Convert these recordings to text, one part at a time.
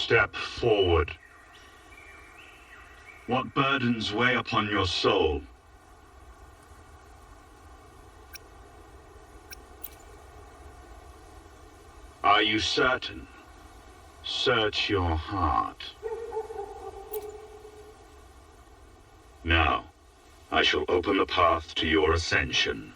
Step forward. What burdens weigh upon your soul? Are you certain? Search your heart. Now, I shall open the path to your ascension.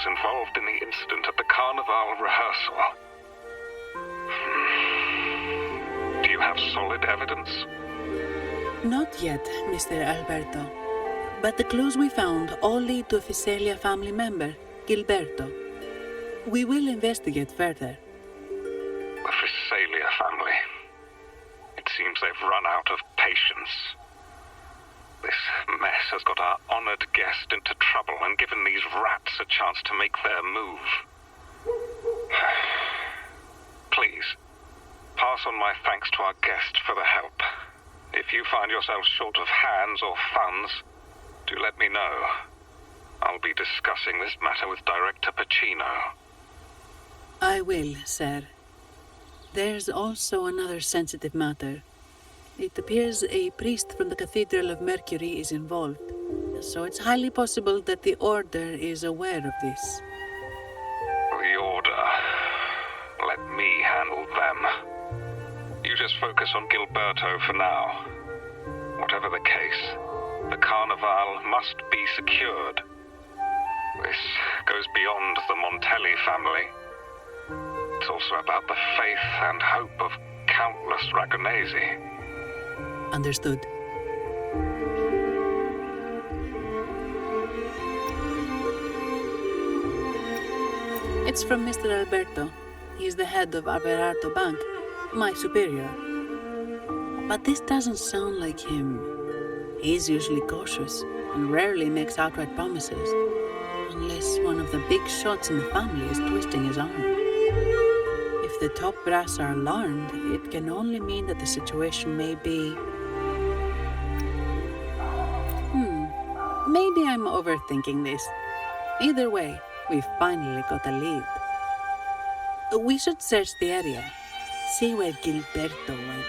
Involved in the incident at the Carnival rehearsal. Do you have solid evidence? Not yet, Mr. Alberto. But the clues we found all lead to a Visalia family member, Gilberto. We will investigate further. The Visalia family. It seems they've run out of patience. This mess has got our honored guest into trouble and given these rats a chance to make their move. Please, pass on my thanks to our guest for the help. If you find yourself short of hands or funds, do let me know. I'll be discussing this matter with Director Pacino. I will, sir. There's also another sensitive matter. It appears a priest from the Cathedral of Mercury is involved, so it's highly possible that the Order is aware of this. The Order. Let me handle them. You just focus on Gilberto for now. Whatever the case, the Carnival must be secured. This goes beyond the Montelli family. It's also about the faith and hope of countless Ragonesi. Understood. It's from Mr. Alberto. He's the head of Averardo Bank, my superior. But this doesn't sound like him. He's usually cautious and rarely makes outright promises, unless one of the big shots in the family is twisting his arm. If the top brass are alarmed, it can only mean that the situation may be... Maybe I'm overthinking this. Either way, we've finally got a lead. We should search the area, see where Gilberto went.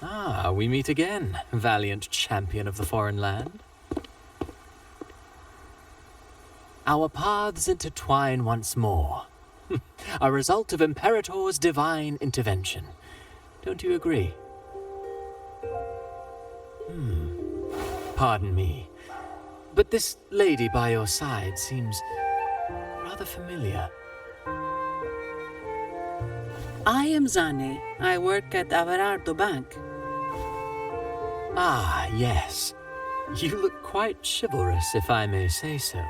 Ah, we meet again, valiant champion of the foreign land. Our paths intertwine once more. A result of Imperator's divine intervention. Don't you agree? Pardon me, but this lady by your side seems rather familiar. I am Zani. I work at Averardo Bank. Ah, yes. You look quite chivalrous, if I may say so.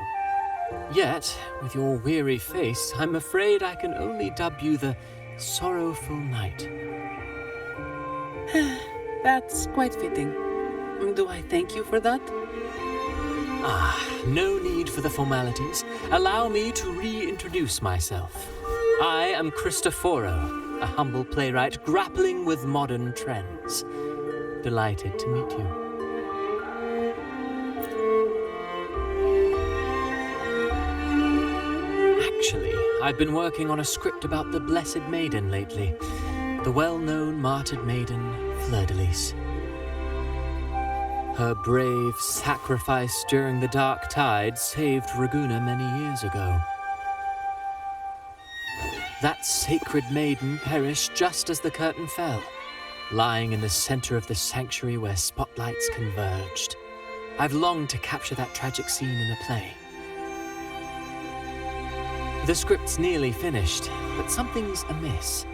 Yet, with your weary face, I'm afraid I can only dub you the Sorrowful Knight. That's quite fitting. Do I thank you for that? Ah, no need for the formalities. Allow me to reintroduce myself. I am Cristoforo, a humble playwright grappling with modern trends. Delighted to meet you. Actually, I've been working on a script about the Blessed Maiden lately. The well-known martyred maiden, Fleur-de-Lis. Her brave sacrifice during the Dark Tide saved Raguna many years ago. That sacred maiden perished just as the curtain fell, lying in the center of the sanctuary where spotlights converged. I've longed to capture that tragic scene in a play. The script's nearly finished, but something's amiss.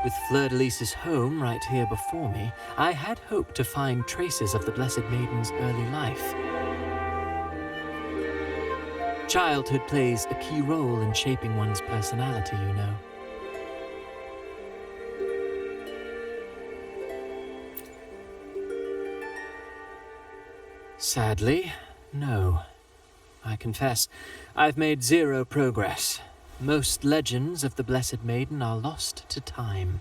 With Fleur-de-Lis's home right here before me, I had hoped to find traces of the Blessed Maiden's early life. Childhood plays a key role in shaping one's personality, you know. Sadly, no. I confess, I've made zero progress. Most legends of the Blessed Maiden are lost to time.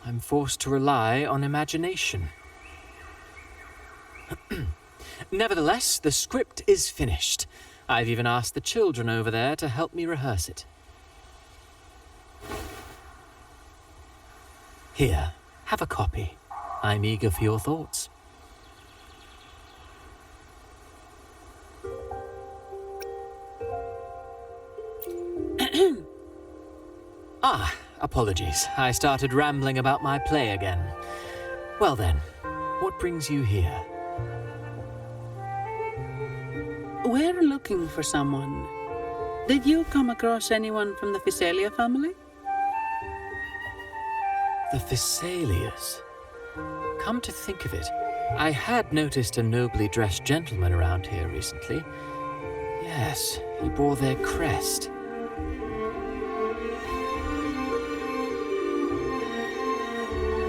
I'm forced to rely on imagination. Nevertheless, the script is finished. I've even asked the children over there to help me rehearse it. Here, have a copy. I'm eager for your thoughts. Ah, apologies. I started rambling about my play again. Well then, what brings you here? We're looking for someone. Did you come across anyone from the Physalia family? The Physalias. Come to think of it, I had noticed a nobly dressed gentleman around here recently. Yes, he bore their crest.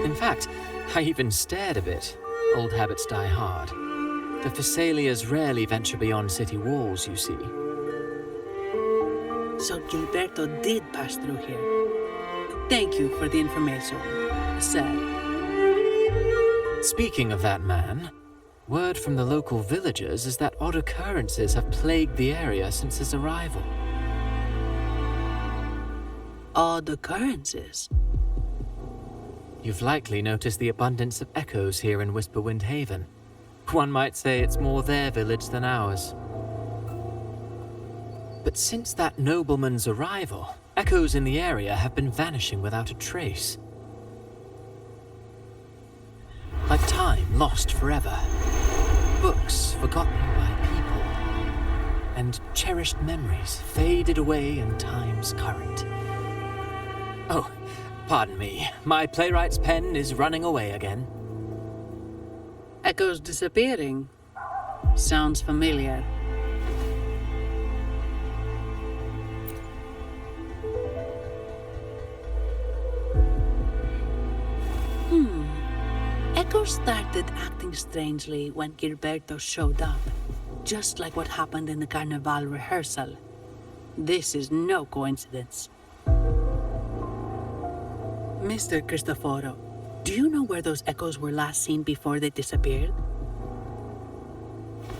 In fact, I even stared a bit. Old habits die hard. The Physalias rarely venture beyond city walls, you see. So Gilberto did pass through here. Thank you for the information, sir. Speaking of that man, word from the local villagers is that odd occurrences have plagued the area since his arrival. Odd occurrences? You've likely noticed the abundance of echoes here in Whisperwind Haven. One might say it's more their village than ours. But since that nobleman's arrival, echoes in the area have been vanishing without a trace. Like time lost forever. Books forgotten by people. And cherished memories faded away in time's current. Oh, pardon me. My playwright's pen is running away again. Echoes disappearing. Sounds familiar. Echoes started acting strangely when Gilberto showed up. Just like what happened in the Carnival rehearsal. This is no coincidence. Mr. Cristoforo, do you know where those echoes were last seen before they disappeared?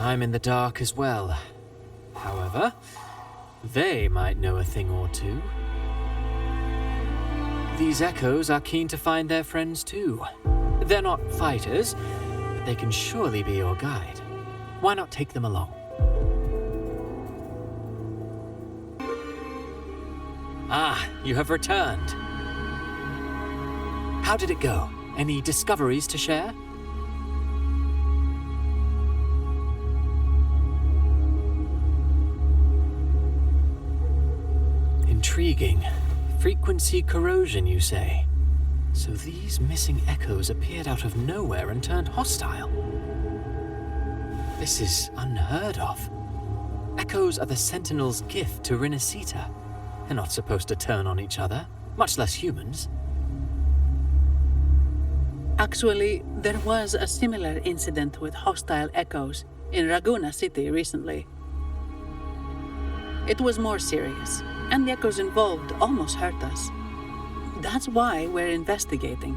I'm in the dark as well. However, they might know a thing or two. These echoes are keen to find their friends too. They're not fighters, but they can surely be your guide. Why not take them along? Ah, you have returned. How did it go? Any discoveries to share? Intriguing. Frequency corrosion, you say? So these missing echoes appeared out of nowhere and turned hostile. This is unheard of. Echoes are the Sentinel's gift to Rinascita. They're not supposed to turn on each other, much less humans. Actually, there was a similar incident with hostile echoes in Raguna City recently. It was more serious, and the echoes involved almost hurt us. That's why we're investigating.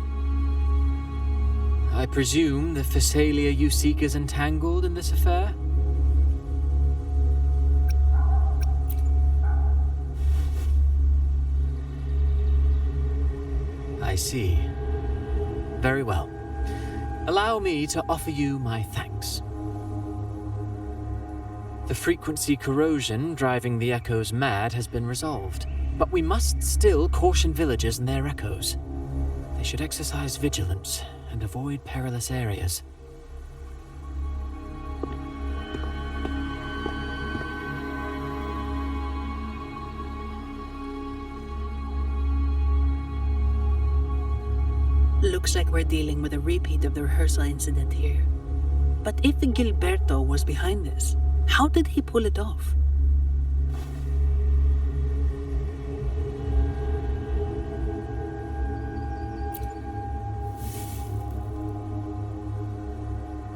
I presume the Physalia you seek is entangled in this affair? I see. Very well. Allow me to offer you my thanks. The frequency corrosion driving the echoes mad has been resolved, but we must still caution villagers and their echoes. They should exercise vigilance and avoid perilous areas. Looks like we're dealing with a repeat of the rehearsal incident here. But if Gilberto was behind this, how did he pull it off?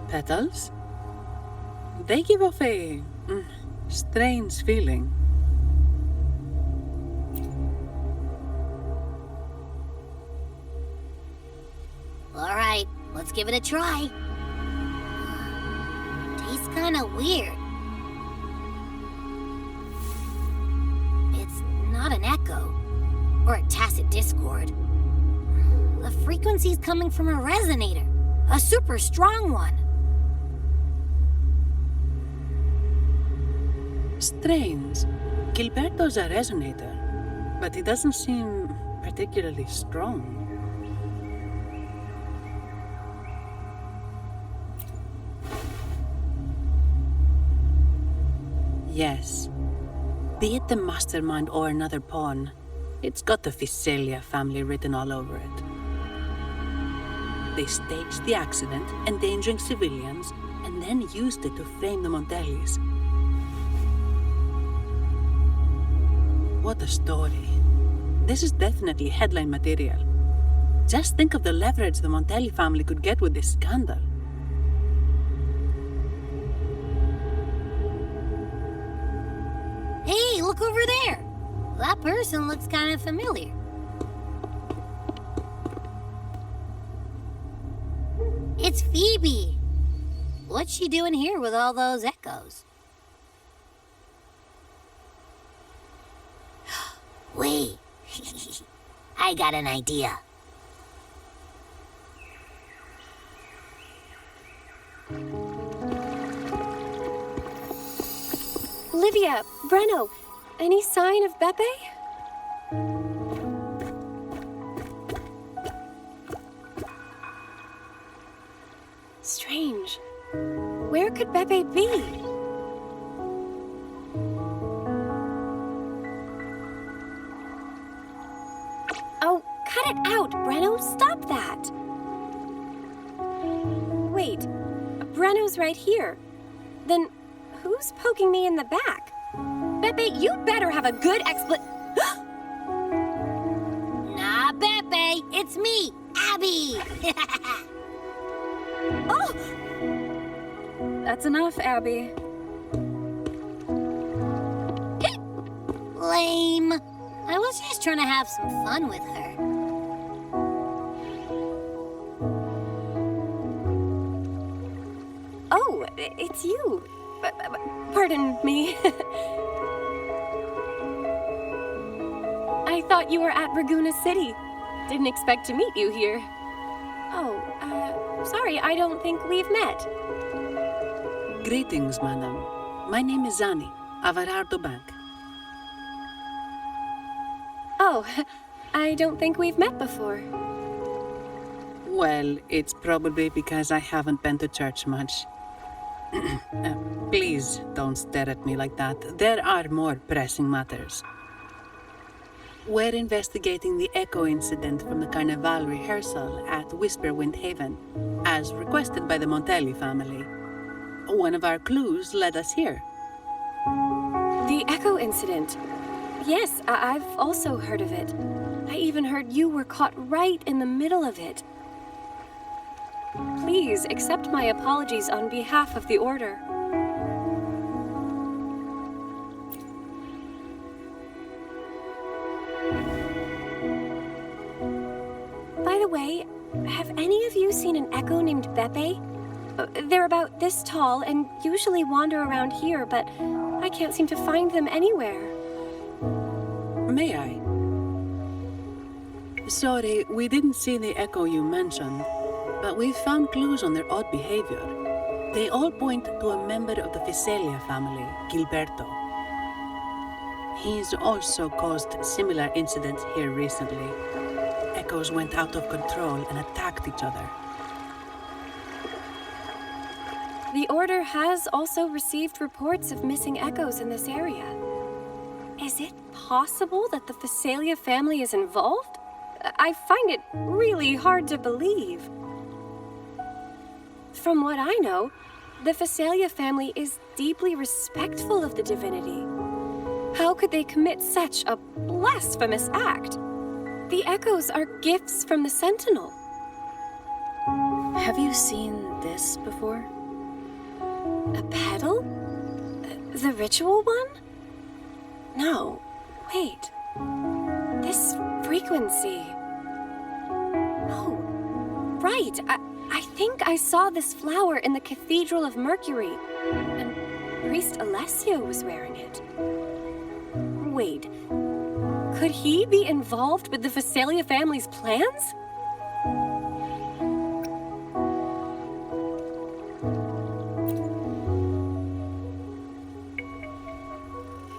Petals? They give off a strange feeling. All right, let's give it a try. Tastes kinda weird. It's not an echo, or a tacit discord. The frequency's coming from a resonator, a super strong one. Strange. Gilberto's a resonator, but he doesn't seem particularly strong. Yes. Be it the mastermind or another pawn, it's got the Physalia family written all over it. They staged the accident, endangering civilians, and then used it to frame the Montellis. What a story. This is definitely headline material. Just think of the leverage the Montelli family could get with this scandal. Hey, look over there! That person looks kind of familiar. It's Phoebe! What's she doing here with all those echoes? Wait, I got an idea. Olivia, Breno, any sign of Beppe? Strange. Where could Beppe be? Oh, cut it out, Breno. Stop that. Wait, Breno's right here. Then who's poking me in the back? Beppe, you better have a good Nah, Beppe, it's me, Abby. Oh! That's enough, Abby. Lame. I was just trying to have some fun with her. Oh, it's you. Pardon me. I thought you were at Raguna City. Didn't expect to meet you here. Oh, sorry, I don't think we've met. Greetings, madam. My name is Zani, Averardo Bank. Oh, I don't think we've met before. Well, it's probably because I haven't been to church much. Please don't stare at me like that. There are more pressing matters. We're investigating the echo incident from the Carnival rehearsal at Whisperwind Haven, as requested by the Montelli family. One of our clues led us here. The echo incident. Yes, I've also heard of it. I even heard you were caught right in the middle of it. Please accept my apologies on behalf of the Order. By the way, have any of you seen an echo named Beppe? They're about this tall and usually wander around here, but I can't seem to find them anywhere. May I? Sorry, we didn't see the echo you mentioned, but we found clues on their odd behavior. They all point to a member of the Visalia family, Gilberto. He's also caused similar incidents here recently. Echoes went out of control and attacked each other. The Order has also received reports of missing echoes in this area. Is it possible that the Visalia family is involved? I find it really hard to believe. From what I know, the Visalia family is deeply respectful of the divinity. How could they commit such a blasphemous act? The echoes are gifts from the Sentinel. Have you seen this before? A pedal? The ritual one? No, wait. This frequency. Oh, right. I think I saw this flower in the Cathedral of Mercury, and Priest Alessio was wearing it. Wait, could he be involved with the Visalia family's plans?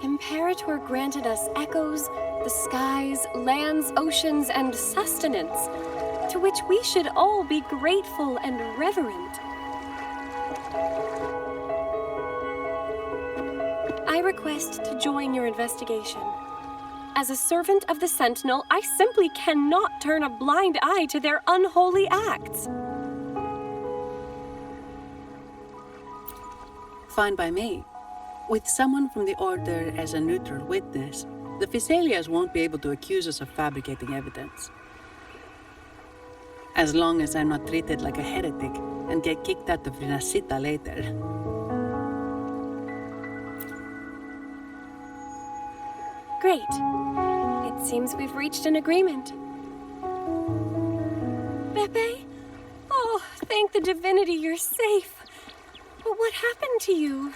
Imperator granted us echoes, the skies, lands, oceans, and sustenance, to which we should all be grateful and reverent. I request to join your investigation. As a servant of the Sentinel, I simply cannot turn a blind eye to their unholy acts. Fine by me. With someone from the Order as a neutral witness, the Visalias won't be able to accuse us of fabricating evidence. As long as I'm not treated like a heretic and get kicked out of Rinascita later. Great. It seems we've reached an agreement. Beppe? Oh, thank the divinity you're safe. But what happened to you?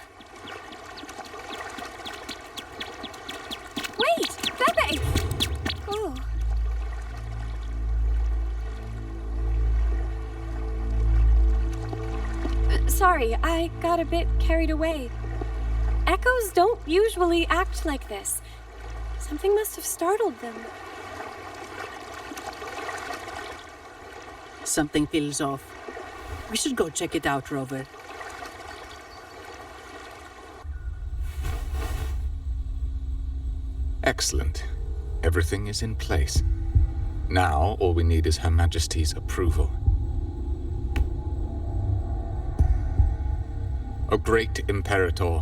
Wait! Beppe! Oh. Sorry, I got a bit carried away. Echoes don't usually act like this. Something must have startled them. Something feels off. We should go check it out, Rover. Excellent. Everything is in place. Now, all we need is Her Majesty's approval. O great Imperator,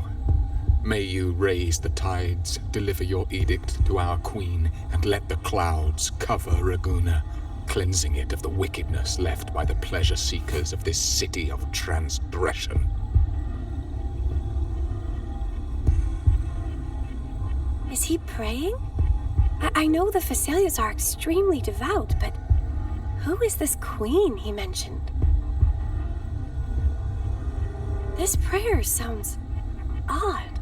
may you raise the tides, deliver your edict to our queen, and let the clouds cover Raguna, cleansing it of the wickedness left by the pleasure-seekers of this city of transgression. Is he praying? I know the Visalias are extremely devout, but who is this queen he mentioned? This prayer sounds odd.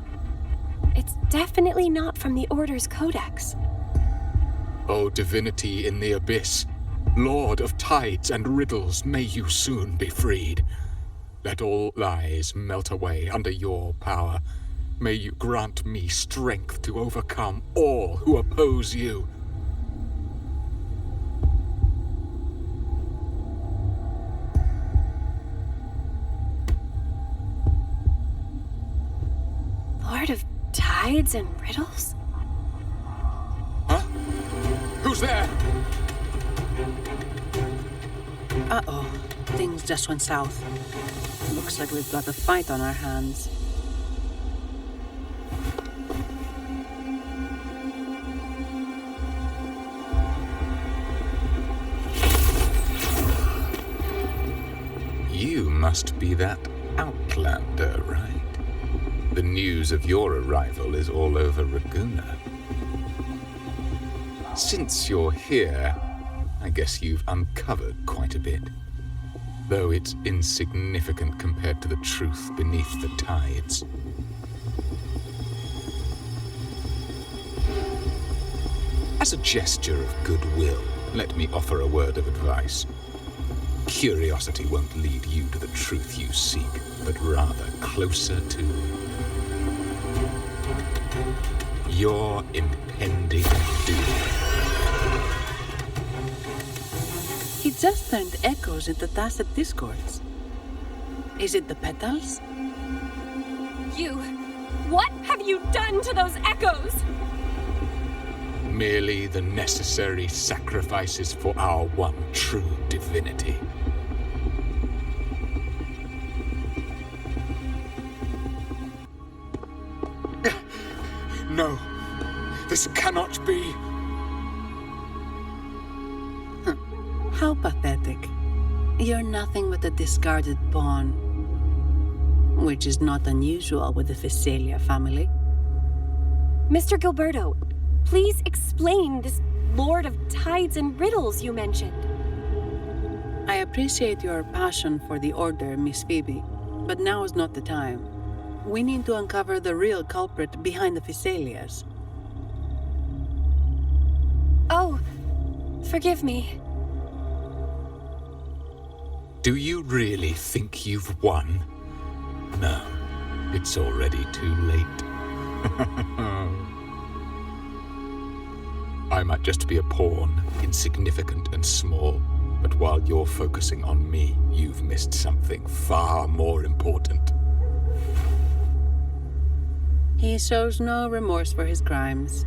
It's definitely not from the Order's codex. O divinity in the abyss, Lord of tides and riddles, may you soon be freed. Let all lies melt away under your power. May you grant me strength to overcome all who oppose you. Lord of tides and riddles? Huh? Who's there? Uh-oh. Things just went south. Looks like we've got a fight on our hands. You must be that outlander, right? The news of your arrival is all over Raguna. Since you're here, I guess you've uncovered quite a bit. Though it's insignificant compared to the truth beneath the tides. As a gesture of goodwill, let me offer a word of advice. Curiosity won't lead you to the truth you seek, but rather closer to your impending doom. He just turned echoes into tacit discords. Is it the petals? What have you done to those echoes? Merely the necessary sacrifices for our one true divinity. No, this cannot be. How pathetic. You're nothing but a discarded pawn. Which is not unusual with the Physalia family. Mr. Gilberto, please explain this Lord of Tides and Riddles you mentioned. I appreciate your passion for the Order, Miss Phoebe, but now is not the time. We need to uncover the real culprit behind the Physalias. Oh, forgive me. Do you really think you've won? No, it's already too late. I might just be a pawn, insignificant and small, but while you're focusing on me, you've missed something far more important. He shows no remorse for his crimes.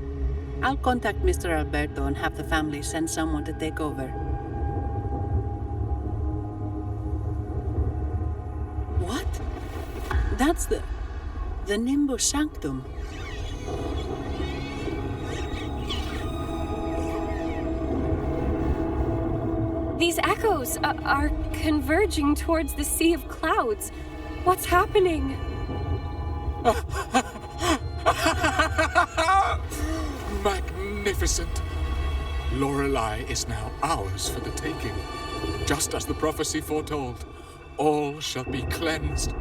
I'll contact Mr. Alberto and have the family send someone to take over. What? That's the Nimbus Sanctum. These echoes are converging towards the Sea of Clouds. What's happening? Magnificent! Lorelei is now ours for the taking. Just as the prophecy foretold, all shall be cleansed.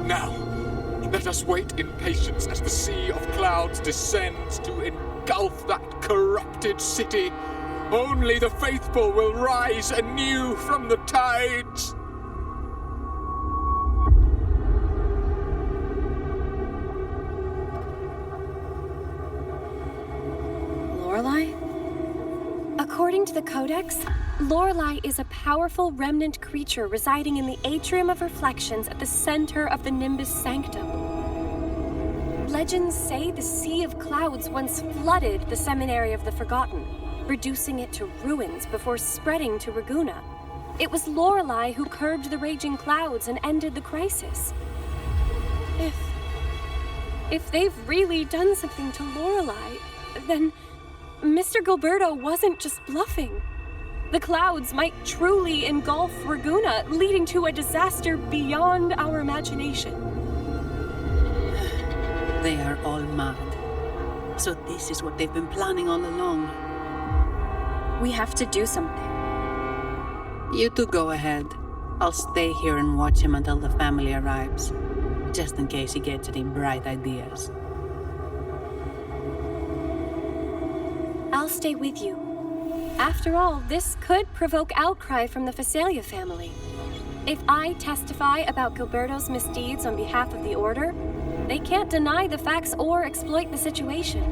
Now, let us wait in patience as the Sea of Clouds descends to engulf that corrupted city. Only the faithful will rise anew from the tides. Lorelei? According to the Codex, Lorelei is a powerful remnant creature residing in the Atrium of Reflections at the center of the Nimbus Sanctum. Legends say the Sea of Clouds once flooded the Seminary of the Forgotten, reducing it to ruins before spreading to Raguna. It was Lorelei who curbed the raging clouds and ended the crisis. If they've really done something to Lorelei, then Mr. Gilberto wasn't just bluffing. The clouds might truly engulf Raguna, leading to a disaster beyond our imagination. They are all mad. So this is what they've been planning all along. We have to do something. You two go ahead. I'll stay here and watch him until the family arrives, just in case he gets any bright ideas. I'll stay with you. After all, this could provoke outcry from the Physalia family. If I testify about Gilberto's misdeeds on behalf of the Order, they can't deny the facts or exploit the situation.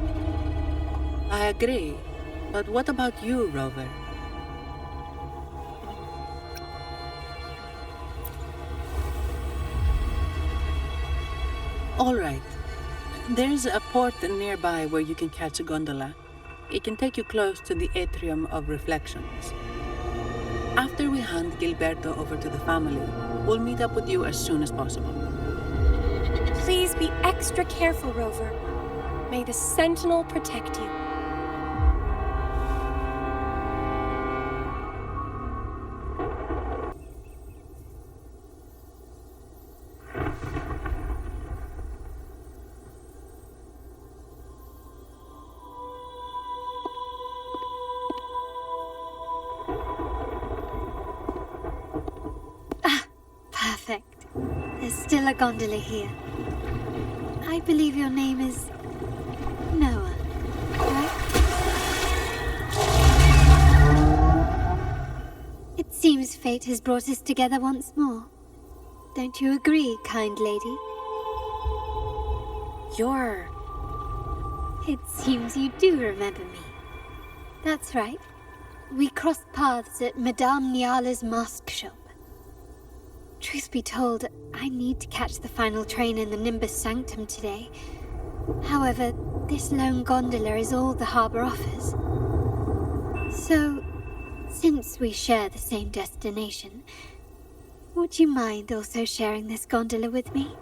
I agree. But what about you, Rover? All right. There's a port nearby where you can catch a gondola. It can take you close to the Atrium of Reflections. After we hand Gilberto over to the family, we'll meet up with you as soon as possible. Please be extra careful, Rover. May the Sentinel protect you. Perfect. There's still a gondola here. I believe your name is Noah, right? It seems fate has brought us together once more. Don't you agree, kind lady? It seems you do remember me. That's right. We crossed paths at Madame Niala's mask shop. Truth be told, I need to catch the final train in the Nimbus Sanctum today. However, this lone gondola is all the harbor offers. So, since we share the same destination, would you mind also sharing this gondola with me?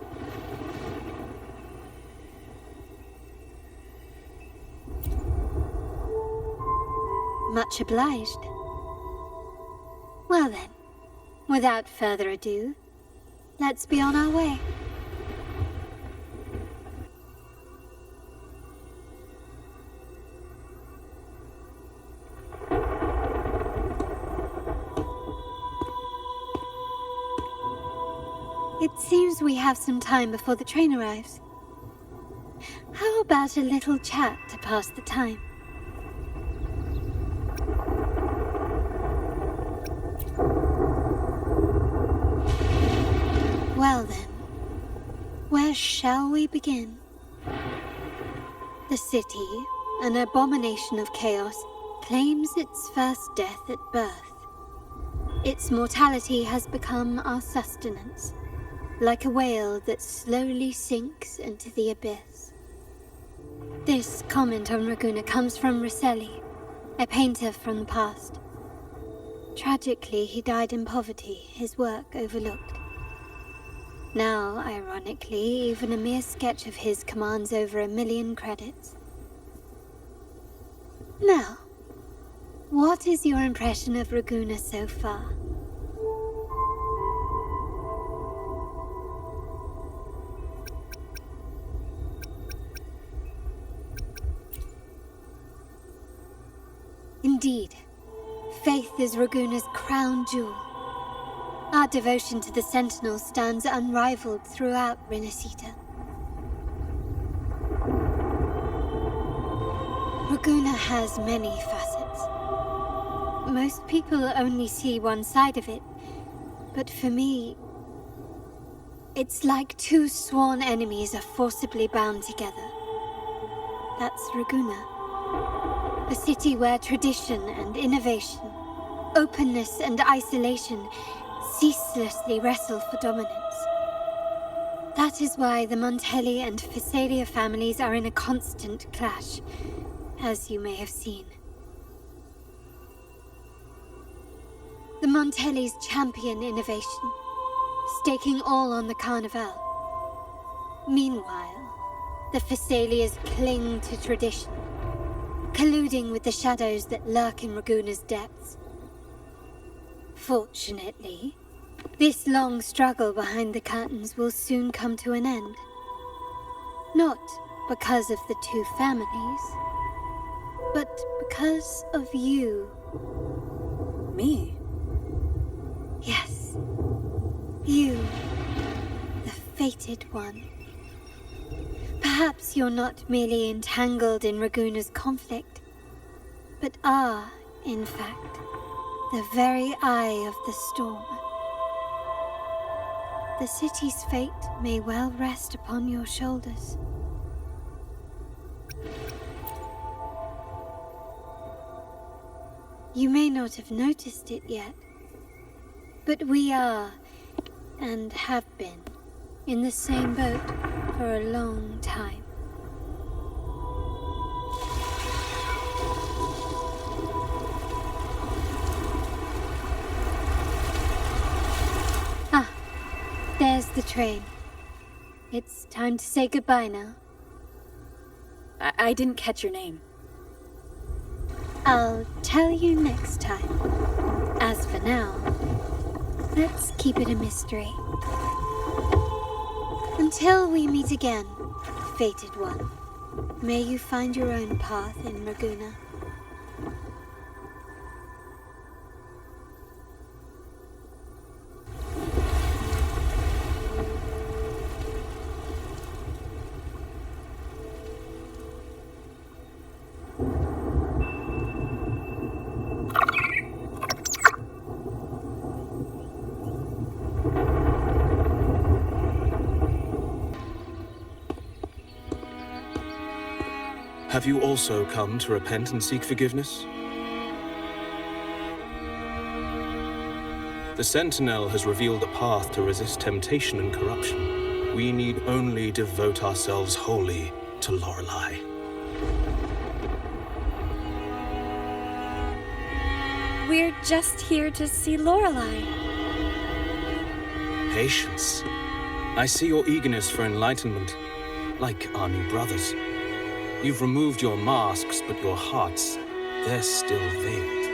Much obliged. Well then, without further ado, let's be on our way. It seems we have some time before the train arrives. How about a little chat to pass the time? Well then, where shall we begin? The city, an abomination of chaos, claims its first death at birth. Its mortality has become our sustenance, like a whale that slowly sinks into the abyss. This comment on Raguna comes from Rosselli, a painter from the past. Tragically, he died in poverty, his work overlooked. Now, ironically, even a mere sketch of his commands over 1 million credits. Now, what is your impression of Raguna so far? Indeed, faith is Raguna's crown jewel. Our devotion to the Sentinel stands unrivaled throughout Rinascita. Raguna has many facets. Most people only see one side of it, but for me, it's like two sworn enemies are forcibly bound together. That's Raguna. A city where tradition and innovation, openness and isolation ceaselessly wrestle for dominance. That is why the Montelli and Phasalia families are in a constant clash, as you may have seen. The Montellis champion innovation, staking all on the Carnival. Meanwhile, the Phasalias cling to tradition, colluding with the shadows that lurk in Raguna's depths. Fortunately, this long struggle behind the curtains will soon come to an end. Not because of the two families, but because of you. Me? Yes, you, the fated one. Perhaps you're not merely entangled in Raguna's conflict, but are, in fact, the very eye of the storm. The city's fate may well rest upon your shoulders. You may not have noticed it yet, but we are, and have been, in the same boat for a long time. train. It's time to say goodbye now. I didn't catch your name. I'll tell you next time. As for now, let's keep it a mystery. Until we meet again, fated one, may you find your own path in Raguna. Have you also come to repent and seek forgiveness? The Sentinel has revealed a path to resist temptation and corruption. We need only devote ourselves wholly to Lorelei. We're just here to see Lorelei. Patience. I see your eagerness for enlightenment, like our new brothers. You've removed your masks, but your hearts, they're still veiled.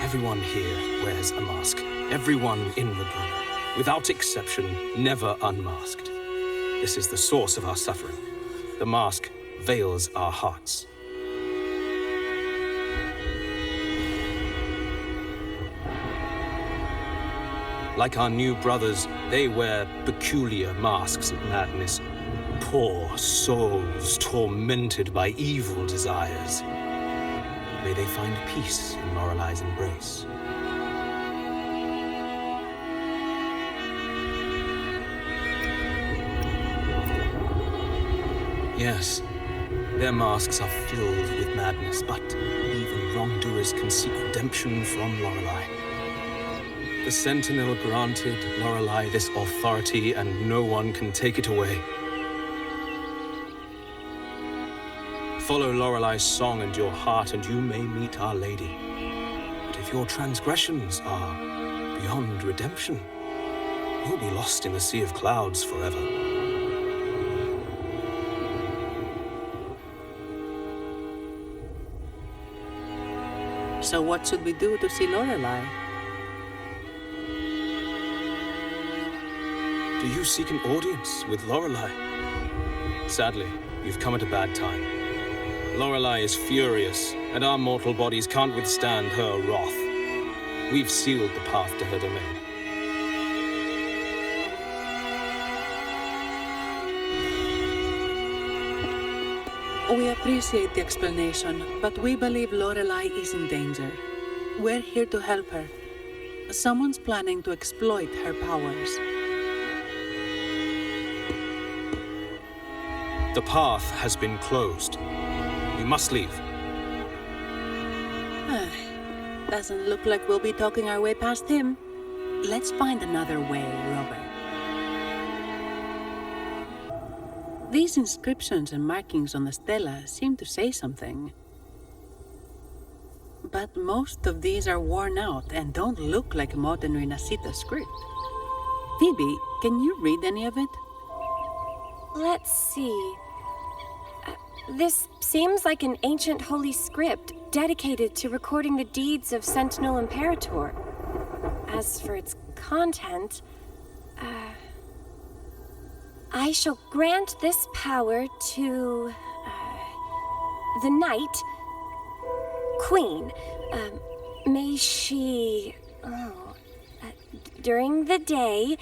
Everyone here wears a mask. Everyone in Raguna, without exception, never unmasked. This is the source of our suffering. The mask veils our hearts. Like our new brothers, they wear peculiar masks of madness. Poor souls tormented by evil desires. May they find peace in Lorelei's embrace. Yes, their masks are filled with madness, but even wrongdoers can seek redemption from Lorelei. The Sentinel granted Lorelei this authority, and no one can take it away. Follow Lorelei's song and your heart, and you may meet Our Lady. But if your transgressions are beyond redemption, you'll be lost in the sea of clouds forever. So what should we do to see Lorelei? Do you seek an audience with Lorelei? Sadly, you've come at a bad time. Lorelei is furious, and our mortal bodies can't withstand her wrath. We've sealed the path to her domain. We appreciate the explanation, but we believe Lorelei is in danger. We're here to help her. Someone's planning to exploit her powers. The path has been closed. We must leave. Doesn't look like we'll be talking our way past him. Let's find another way, Robert. These inscriptions and markings on the stela seem to say something. But most of these are worn out and don't look like modern Rinascita script. Phoebe, can you read any of it? Let's see. This seems like an ancient holy script dedicated to recording the deeds of Sentinel Imperator. As for its content, I shall grant this power to the Knight Queen. May she, during the day,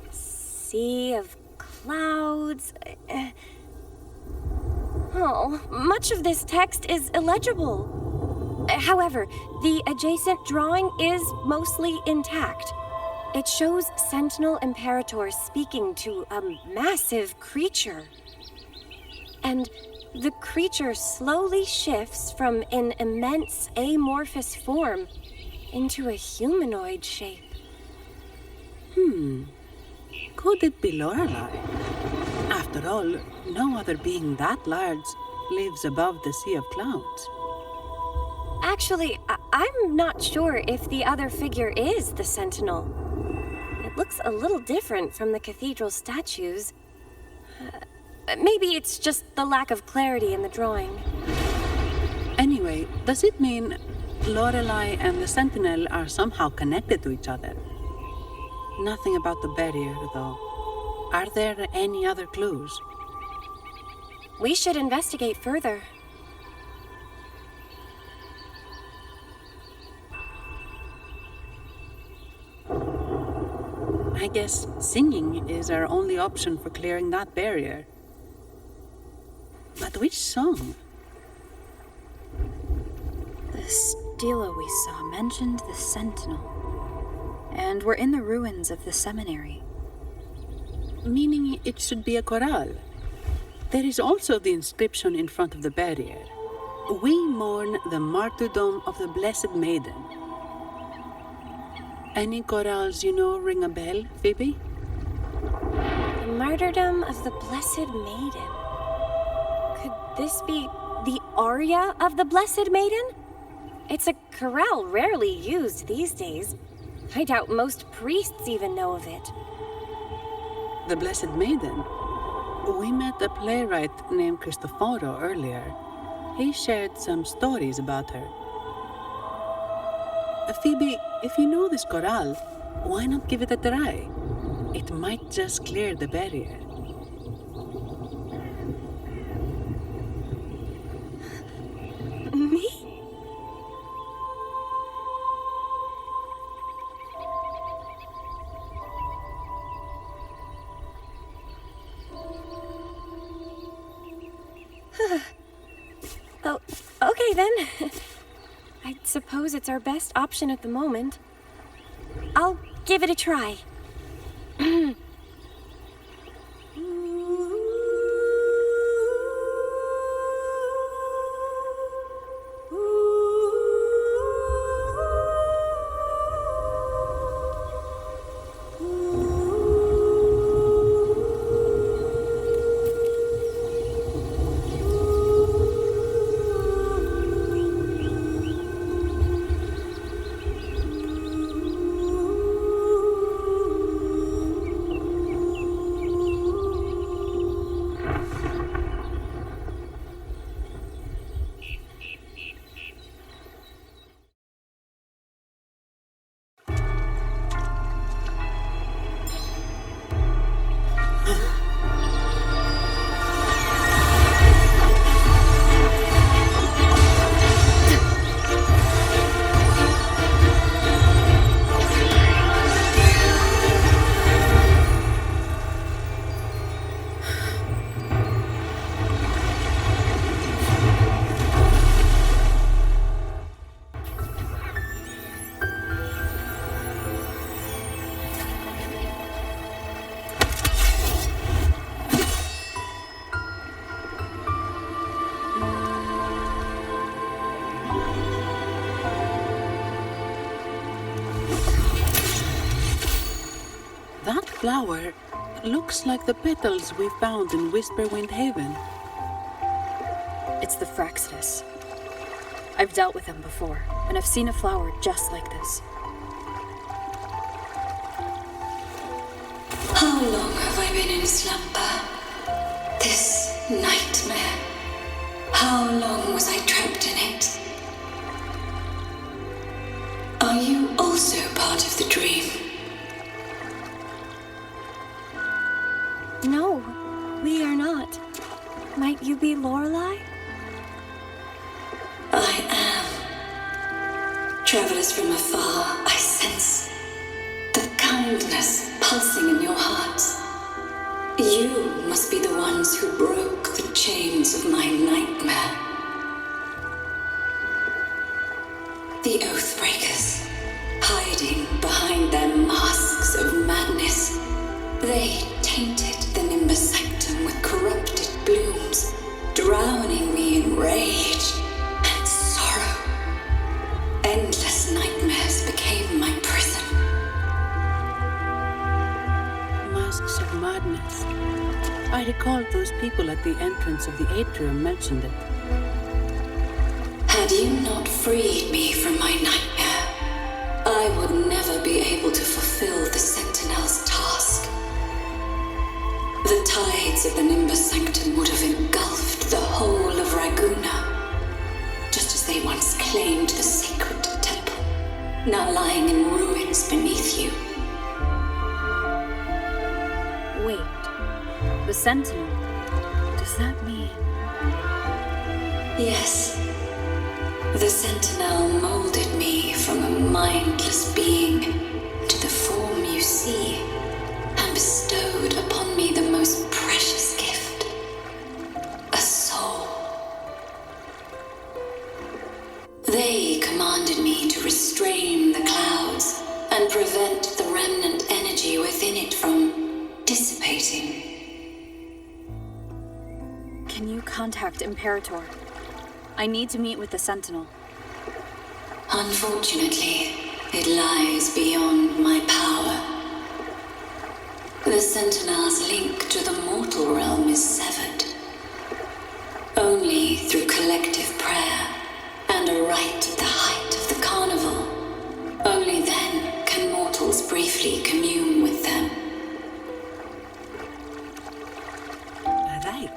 sea of clouds. Much of this text is illegible. However, the adjacent drawing is mostly intact. It shows Sentinel Imperator speaking to a massive creature. And the creature slowly shifts from an immense amorphous form into a humanoid shape. Could it be Lorelei? After all, no other being that large lives above the sea of clouds. Actually, I'm not sure if the other figure is the Sentinel. It looks a little different from the cathedral statues. Maybe it's just the lack of clarity in the drawing. Anyway, does it mean Lorelei and the Sentinel are somehow connected to each other? Nothing about the barrier, though. Are there any other clues? We should investigate further. I guess singing is our only option for clearing that barrier. But which song? The stela we saw mentioned the Sentinel. And we're in the ruins of the seminary. Meaning it should be a chorale. There is also the inscription in front of the barrier. We mourn the martyrdom of the Blessed Maiden. Any chorales you know ring a bell, Phoebe? The martyrdom of the Blessed Maiden. Could this be the aria of the Blessed Maiden? It's a chorale rarely used these days. I doubt most priests even know of it. The Blessed Maiden? We met a playwright named Cristoforo earlier. He shared some stories about her. Phoebe, if you know this chorale, why not give it a try? It might just clear the barrier. Me? Oh, okay then. I suppose it's our best option at the moment. I'll give it a try. That flower looks like the petals we found in Whisperwind Haven. It's the Fraxidus. I've dealt with them before, and I've seen a flower just like this. How long have I been in slumber? This nightmare. How long was I trapped in it? Are you also part of the dream? No, we are not. Might you be Lorelei? I am. Travelers from afar, I sense the kindness pulsing in your hearts. You must be the ones who broke the chains of my nightmare. The Oathbreakers, hiding behind their masks of madness. They tainted the Nimbus Sanctum with corrupted blooms, drowning me in rage and sorrow. Endless nightmares became my prison. Masks of madness. I recall those people at the entrance of the atrium mentioned it. Had you not freed blaze of the Nimbus Sanctum would have engulfed the whole of Raguna, just as they once claimed the sacred temple, now lying in ruins beneath you. Wait, the Sentinel. Does that mean... Yes. The Sentinel molded me from a mindless being to the form you see, and bestowed upon me the most precious gift, a soul. They commanded me to restrain the clouds and prevent the remnant energy within it from dissipating. Can you contact Imperator? I need to meet with the Sentinel. Unfortunately, it lies beyond my power. The Sentinel's link to the mortal realm is severed. Only through collective prayer and a rite at the height of the carnival, only then can mortals briefly commune with them. Right.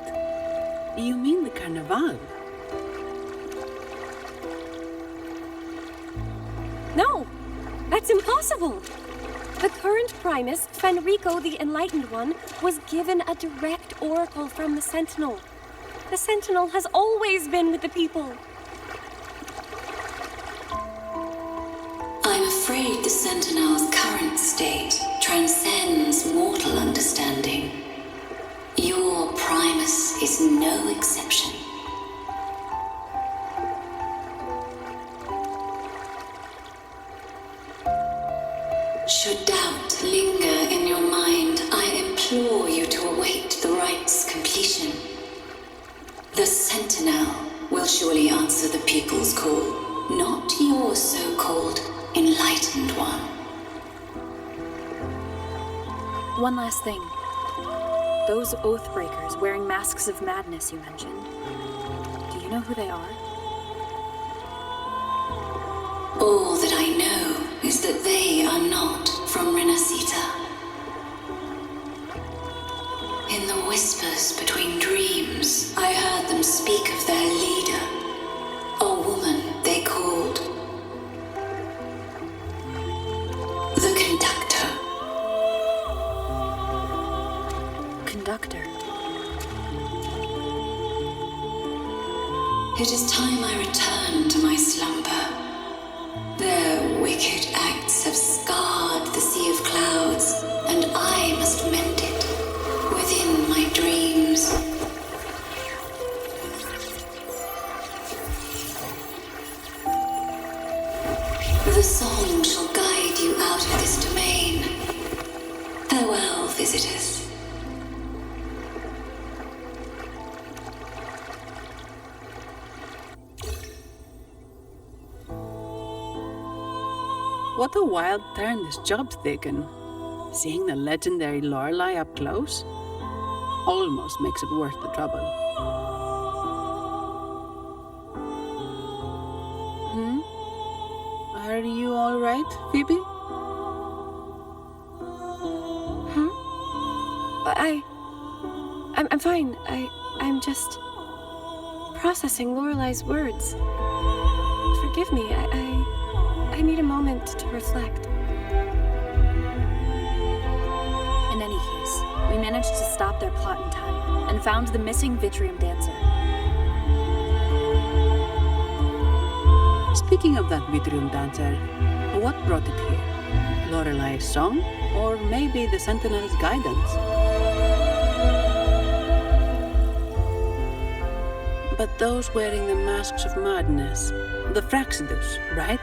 You mean the Carnival? No! That's impossible! The current Primus, Fenrico the Enlightened One, was given a direct oracle from the Sentinel. The Sentinel has always been with the people. I'm afraid the Sentinel's current state transcends mortal understanding. Your Primus is no exception. Should doubt linger in your mind, I implore you to await the rite's completion. The Sentinel will surely answer the people's call, not your so-called Enlightened One. One last thing. Those Oathbreakers wearing masks of madness you mentioned. Do you know who they are? All that I know is that they are not from Rinascita. In the whispers between dreams, I heard them speak of their leader, a woman they called the Conductor. Conductor. It is time I return to my slumber. Their wicked acts have scarred the sea of clouds, and I must mend it within my dreams. The song shall guide you out of this domain. Farewell, visitors. What a wild turn this job's taken. Seeing the legendary Lorelei up close almost makes it worth the trouble. Are you all right, Phoebe? I'm fine. I'm just processing Lorelei's words. Forgive me. I need a moment to reflect. In any case, we managed to stop their plot in time and found the missing Vitrium dancer. Speaking of that Vitrium dancer, what brought it here? Lorelei's song? Or maybe the Sentinel's guidance? But those wearing the masks of madness, the Fraxidus, right?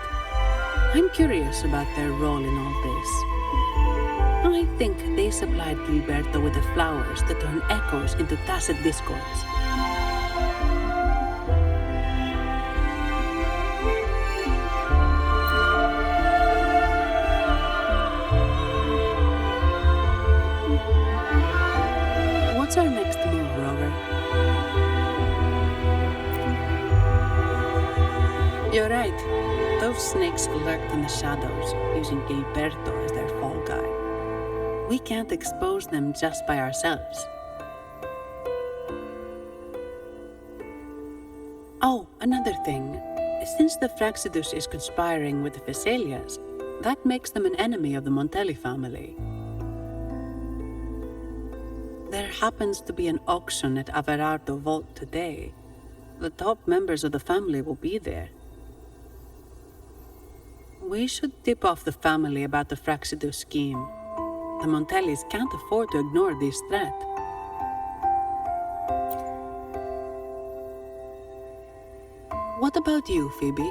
I'm curious about their role in all this. I think they supplied Gilberto with the flowers that turn echoes into tacit discords. What's our next move, Rover? You're right. Those snakes lurked in the shadows, using Gilberto as their fall guy. We can't expose them just by ourselves. Oh, another thing. Since the Fraxidus is conspiring with the Phassalias, that makes them an enemy of the Montelli family. There happens to be an auction at Averardo Vault today. The top members of the family will be there. We should tip off the family about the Fraxidus scheme. The Montellis can't afford to ignore this threat. What about you, Phoebe?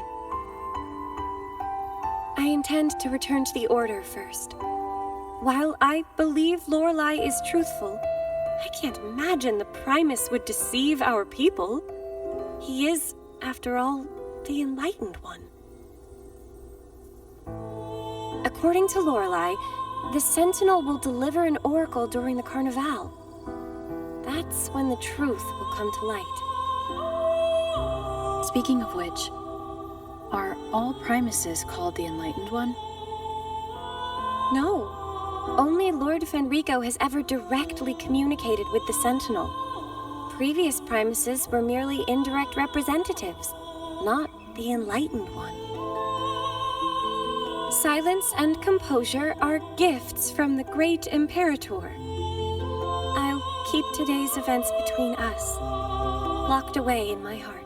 I intend to return to the Order first. While I believe Lorelei is truthful, I can't imagine the Primus would deceive our people. He is, after all, the Enlightened One. According to Lorelei, the Sentinel will deliver an oracle during the Carnival. That's when the truth will come to light. Speaking of which, are all Primuses called the Enlightened One? No. Only Lord Fenrico has ever directly communicated with the Sentinel. Previous Primuses were merely indirect representatives, not the Enlightened One. Silence and composure are gifts from the great Imperator. I'll keep today's events between us, locked away in my heart.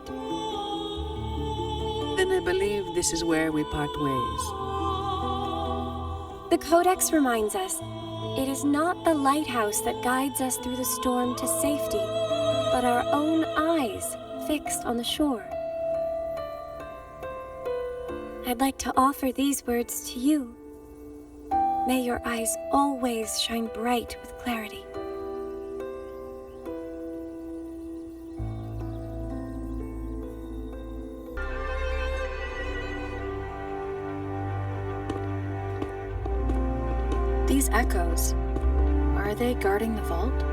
Then I believe this is where we part ways. The Codex reminds us, it is not the lighthouse that guides us through the storm to safety, but our own eyes fixed on the shore. I'd like to offer these words to you. May your eyes always shine bright with clarity. These echoes, are they guarding the vault?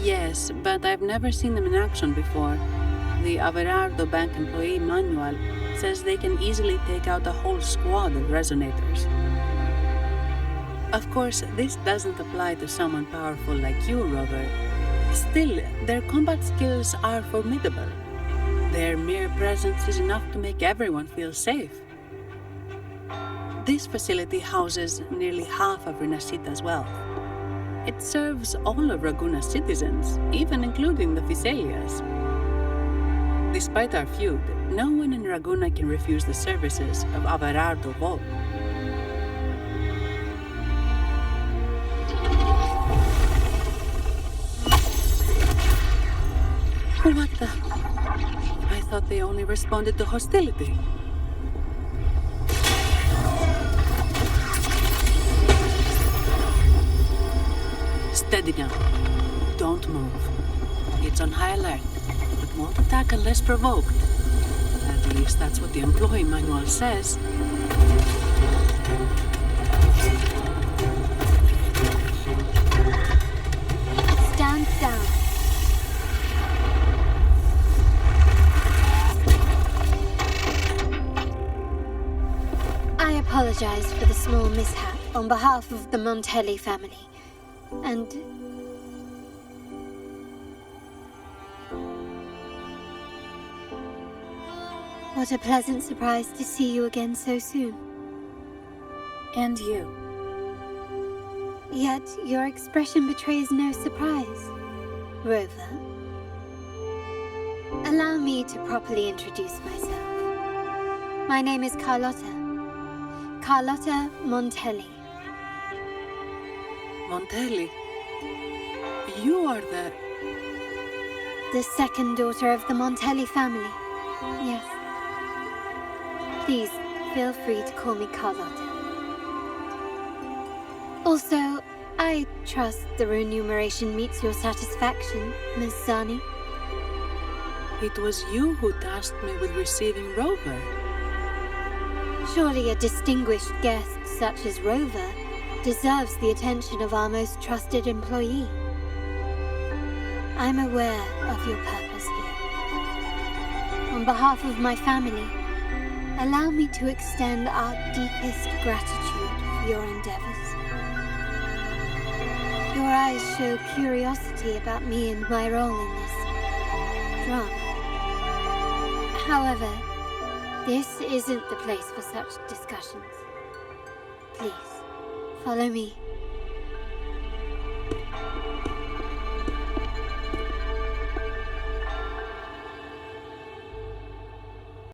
Yes, but I've never seen them in action before. The Averardo Bank employee manual says they can easily take out a whole squad of resonators. Of course, this doesn't apply to someone powerful like you, Rover. Still, their combat skills are formidable. Their mere presence is enough to make everyone feel safe. This facility houses nearly half of Rinascita's wealth. It serves all of Raguna's citizens, even including the Phassalias. Despite our feud, no one in Raguna can refuse the services of Averardo Vault. What the? I thought they only responded to hostility. Steady now. Don't move. It's on high alert, but won't attack unless provoked. At least that's what the employee manual says. Stand down. I apologize for the small mishap on behalf of the Montelli family. And what a pleasant surprise to see you again so soon. And you. Yet your expression betrays no surprise, Rover. Allow me to properly introduce myself. My name is Carlotta. Carlotta Montelli. Montelli, you are the second daughter of the Montelli family. Yes. Please, feel free to call me Carlotta. Also, I trust the remuneration meets your satisfaction, Miss Zani. It was you who tasked me with receiving Rover. Surely a distinguished guest such as Rover deserves the attention of our most trusted employee. I'm aware of your purpose here. On behalf of my family, allow me to extend our deepest gratitude for your endeavors. Your eyes show curiosity about me and my role in this drama. However, this isn't the place for such discussions. Please, follow me.